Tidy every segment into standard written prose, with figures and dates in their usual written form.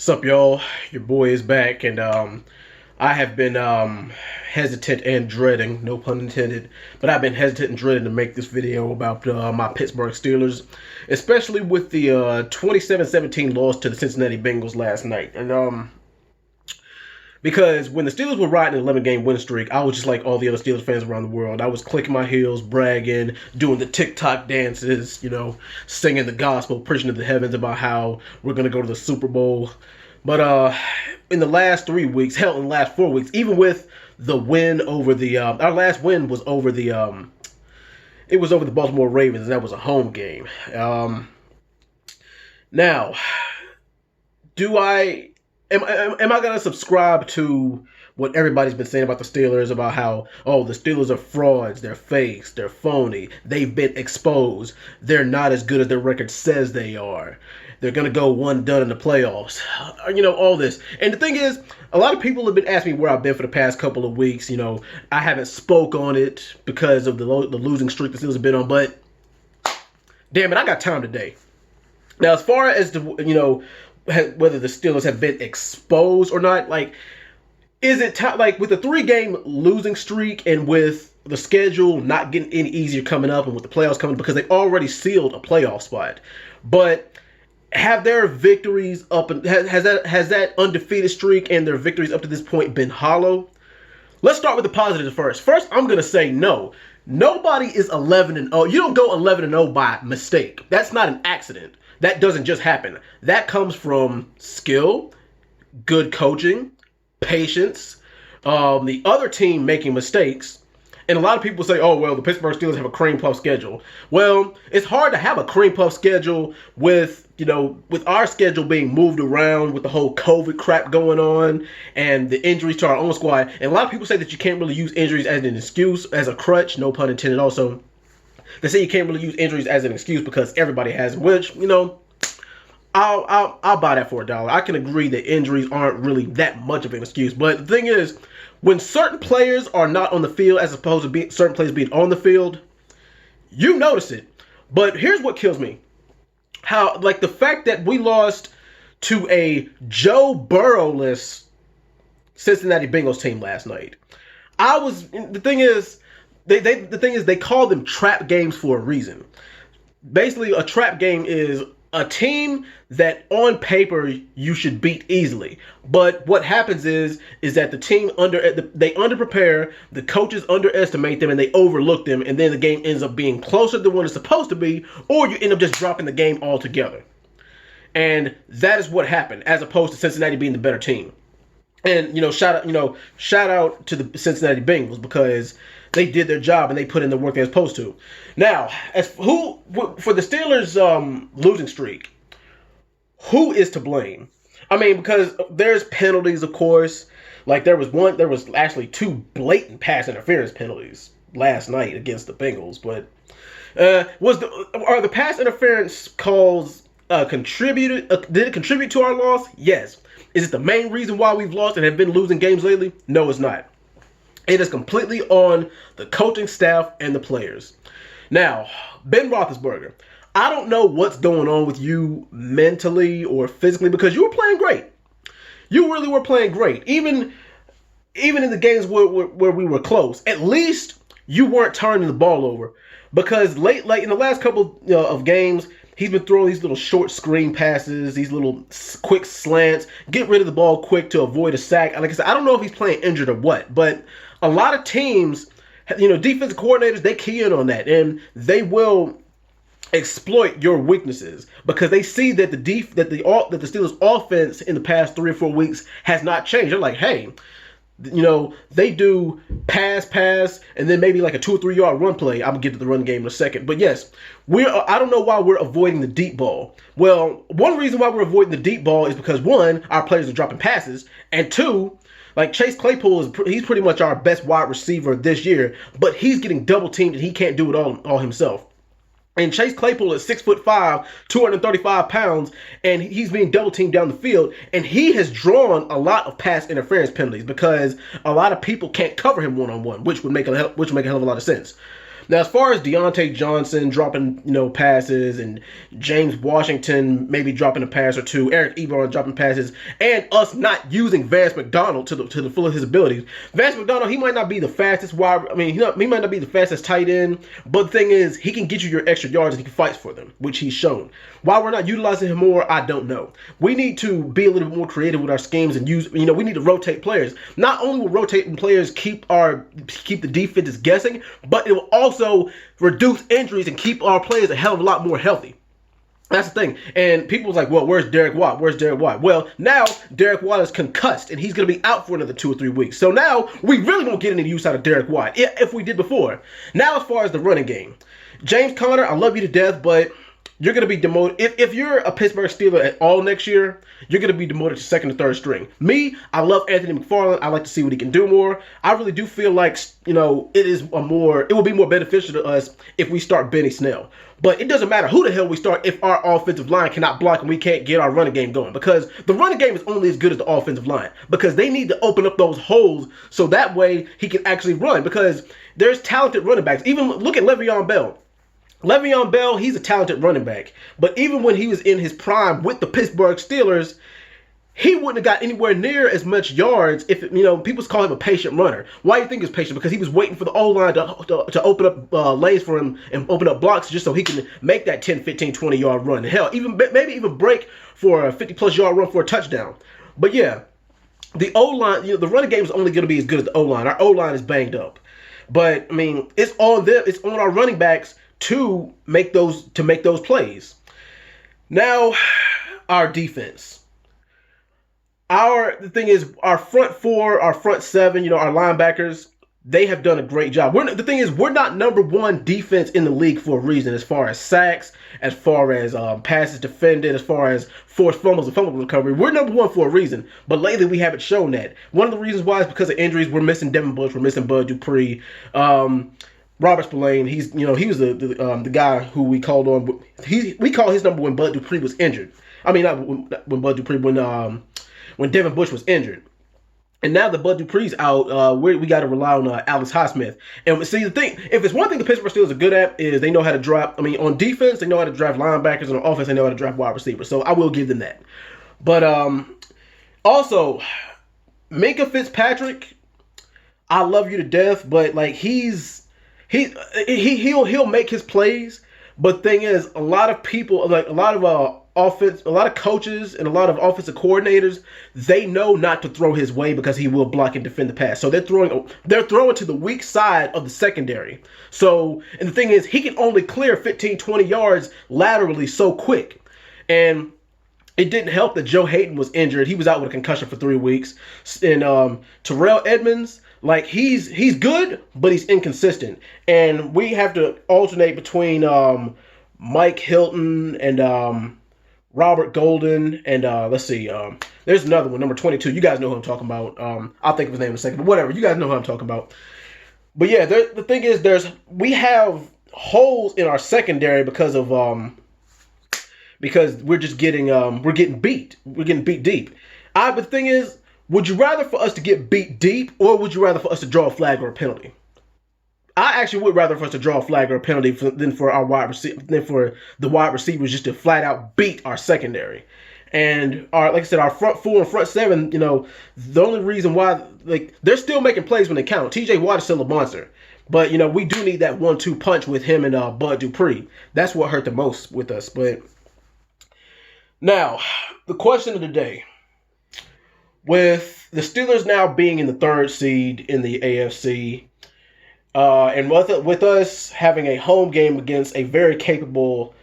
Sup, y'all? Your boy is back, and I have been hesitant and dreading, no pun intended, but I've been hesitant and dreading to make this video about my Pittsburgh Steelers, especially with the 27-17 loss to the Cincinnati Bengals last night. And because when the Steelers were riding an 11-game win streak, I was just like all the other Steelers fans around the world. I was clicking my heels, bragging, doing the TikTok dances, singing the gospel, preaching to the heavens about how we're going to go to the Super Bowl. But in the last 3 weeks, hell, in the last 4 weeks, even with the win over the our last win was over the it was over the Baltimore Ravens, and that was a home game. Now, do I am I gonna subscribe to what everybody's been saying about the Steelers, about how, oh, the Steelers are frauds, they're fakes, they're phony, they've been exposed, they're not as good as their record says they are, they're going to go one done in the playoffs, all this. And the thing is, a lot of people have been asking me where I've been for the past couple of weeks. I haven't spoke on it because of the losing streak the Steelers have been on, but damn it, I got time today. Now, as far as whether the Steelers have been exposed or not, is it time, with the 3-game losing streak and with the schedule not getting any easier coming up and with the playoffs coming, because they already sealed a playoff spot, but have their victories has that undefeated streak and their victories up to this point been hollow? Let's start with the positives first. First, I'm going to say no. Nobody is 11-0. You don't go 11-0 by mistake. That's not an accident. That doesn't just happen. That comes from skill, good coaching, patience, the other team making mistakes. And a lot of people say, oh, well, the Pittsburgh Steelers have a cream puff schedule. Well, it's hard to have a cream puff schedule with our schedule being moved around with the whole COVID crap going on and the injuries to our own squad. And a lot of people say that you can't really use injuries as an excuse, as a crutch, no pun intended also. They say you can't really use injuries as an excuse because everybody has them, which, I'll buy that for $1. I can agree that injuries aren't really that much of an excuse. But the thing is, when certain players are not on the field as opposed to certain players being on the field, you notice it. But here's what kills me. How, the fact that we lost to a Joe Burrow-less Cincinnati Bengals team last night. The thing is, they call them trap games for a reason. Basically, a trap game is a team that on paper you should beat easily, but what happens is that the team they underprepare, the coaches underestimate them, and they overlook them, and then the game ends up being closer than what it's supposed to be, or you end up just dropping the game altogether. And that is what happened, as opposed to Cincinnati being the better team. And shout out to the Cincinnati Bengals, because they did their job and they put in the work they were supposed to. Now, for the Steelers' losing streak, who is to blame? I mean, because there's penalties, of course. There was actually 2 blatant pass interference penalties last night against the Bengals. But are the pass interference calls contributed? Did it contribute to our loss? Yes. Is it the main reason why we've lost and have been losing games lately? No, it's not. It is completely on the coaching staff and the players. Now, Ben Roethlisberger, I don't know what's going on with you mentally or physically, because you were playing great. You really were playing great. Even in the games where we were close, at least you weren't turning the ball over. Because late in the last couple of games, he's been throwing these little short screen passes, these little quick slants, get rid of the ball quick to avoid a sack. Like I said, I don't know if he's playing injured or what, but a lot of teams, defensive coordinators, they key in on that, and they will exploit your weaknesses because they see that the Steelers' offense in the past 3 or 4 weeks has not changed. They're like, hey, they do pass, and then maybe like a 2 or 3 yard run play. I'm gonna get to the run game in a second. But yes, I don't know why we're avoiding the deep ball. Well, one reason why we're avoiding the deep ball is because, 1, our players are dropping passes, and 2, Chase Claypool he's pretty much our best wide receiver this year, but he's getting double teamed and he can't do it all himself. And Chase Claypool is 6'5", 235 pounds, and he's being double teamed down the field. And he has drawn a lot of pass interference penalties because a lot of people can't cover him one-on-one, which would make a hell of a lot of sense. Now, as far as Deontay Johnson dropping, passes, and James Washington maybe dropping a pass or two, Eric Ebron dropping passes, and us not using Vance McDonald to the full of his abilities. Vance McDonald, he might not be the fastest he might not be the fastest tight end, but the thing is, he can get you your extra yards and he fights for them, which he's shown. Why we're not utilizing him more, I don't know. We need to be a little bit more creative with our schemes and use, we need to rotate players. Not only will rotating players keep the defenses guessing, but it will also reduce injuries and keep our players a hell of a lot more healthy. That's the thing. And people was like, well, where's Derek Watt? Where's Derek Watt? Well, now Derek Watt is concussed, and he's going to be out for another 2 or 3 weeks. So now we really won't get any use out of Derek Watt, if we did before. Now, as far as the running game, James Conner, I love you to death, but you're going to be demoted. If you're a Pittsburgh Steeler at all next year, you're going to be demoted to second or third string. Me, I love Anthony McFarland. I like to see what he can do more. I really do feel like, it will be more beneficial to us if we start Benny Snell. But it doesn't matter who the hell we start if our offensive line cannot block and we can't get our running game going. Because the running game is only as good as the offensive line. Because they need to open up those holes so that way he can actually run. Because there's talented running backs. Even look at Le'Veon Bell. Le'Veon Bell, he's a talented running back. But even when he was in his prime with the Pittsburgh Steelers, he wouldn't have got anywhere near as much yards if, people call him a patient runner. Why do you think he's patient? Because he was waiting for the O-line to open up lanes for him and open up blocks just so he can make that 10, 15, 20-yard run. Hell, maybe even break for a 50-plus yard run for a touchdown. But yeah, the O-line, the running game is only going to be as good as the O-line. Our O-line is banged up. But, it's on them. It's on our running backs to make those plays. Now, our defense. The thing is, our front four, our front seven, our linebackers, they have done a great job. The thing is, we're not number one defense in the league for a reason, as far as sacks, as far as passes defended, as far as forced fumbles and fumble recovery. We're number one for a reason, but lately we haven't shown that. One of the reasons why is because of injuries. We're missing Devin Bush, we're missing Bud Dupree. Robert Spillane, he was the guy who we called on. We called his number when Bud Dupree was injured. I mean, not when Bud Dupree, when Devin Bush was injured. And now that Bud Dupree's out, we got to rely on Alex Highsmith. And see, the thing, if it's one thing the Pittsburgh Steelers are good at, is they know how to draft. On defense, they know how to draft linebackers, and on offense, they know how to draft wide receivers. So I will give them that. But also, Minkah Fitzpatrick, I love you to death, but he'll make his plays. But thing is, a lot of people, a lot of coaches and a lot of offensive coordinators, they know not to throw his way because he will block and defend the pass. So they're throwing to the weak side of the secondary. So, and the thing is, he can only clear 15, 20 yards laterally so quick. And it didn't help that Joe Hayden was injured. He was out with a concussion for 3 weeks. And Terrell Edmonds, he's good, but he's inconsistent. And we have to alternate between Mike Hilton and Robert Golden, and let's see, there's another one, number 22. You guys know who I'm talking about. I'll think of his name in a second, but whatever. You guys know who I'm talking about. But yeah, the thing is, we have holes in our secondary because we're just getting beat. We're getting beat deep. But the thing is, would you rather for us to get beat deep, or would you rather for us to draw a flag or a penalty? I actually would rather for us to draw a flag or a penalty than for the wide receivers just to flat out beat our secondary. And like I said, our front four and front seven, the only reason why, they're still making plays when they count. TJ Watt is still a monster. But, we do need that 1-2 punch with him and Bud Dupree. That's what hurt the most with us. But now, the question of the day. With the Steelers now being in the third seed in the AFC, and with us having a home game against a very capable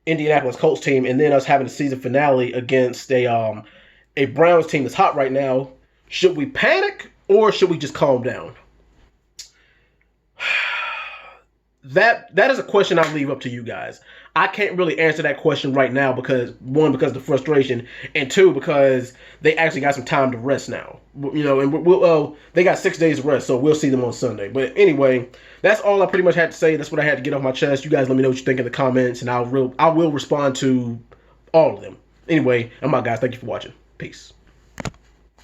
Indianapolis Colts team, and then us having a season finale against a Browns team that's hot right now, should we panic or should we just calm down? That is a question I leave up to you guys. I can't really answer that question right now because, one, because of the frustration, and two, because they actually got some time to rest now. And they got 6 days of rest, so we'll see them on Sunday. But anyway, that's all I pretty much had to say. That's what I had to get off my chest. You guys let me know what you think in the comments, and I will respond to all of them. Anyway, I'm out, guys. Thank you for watching. Peace.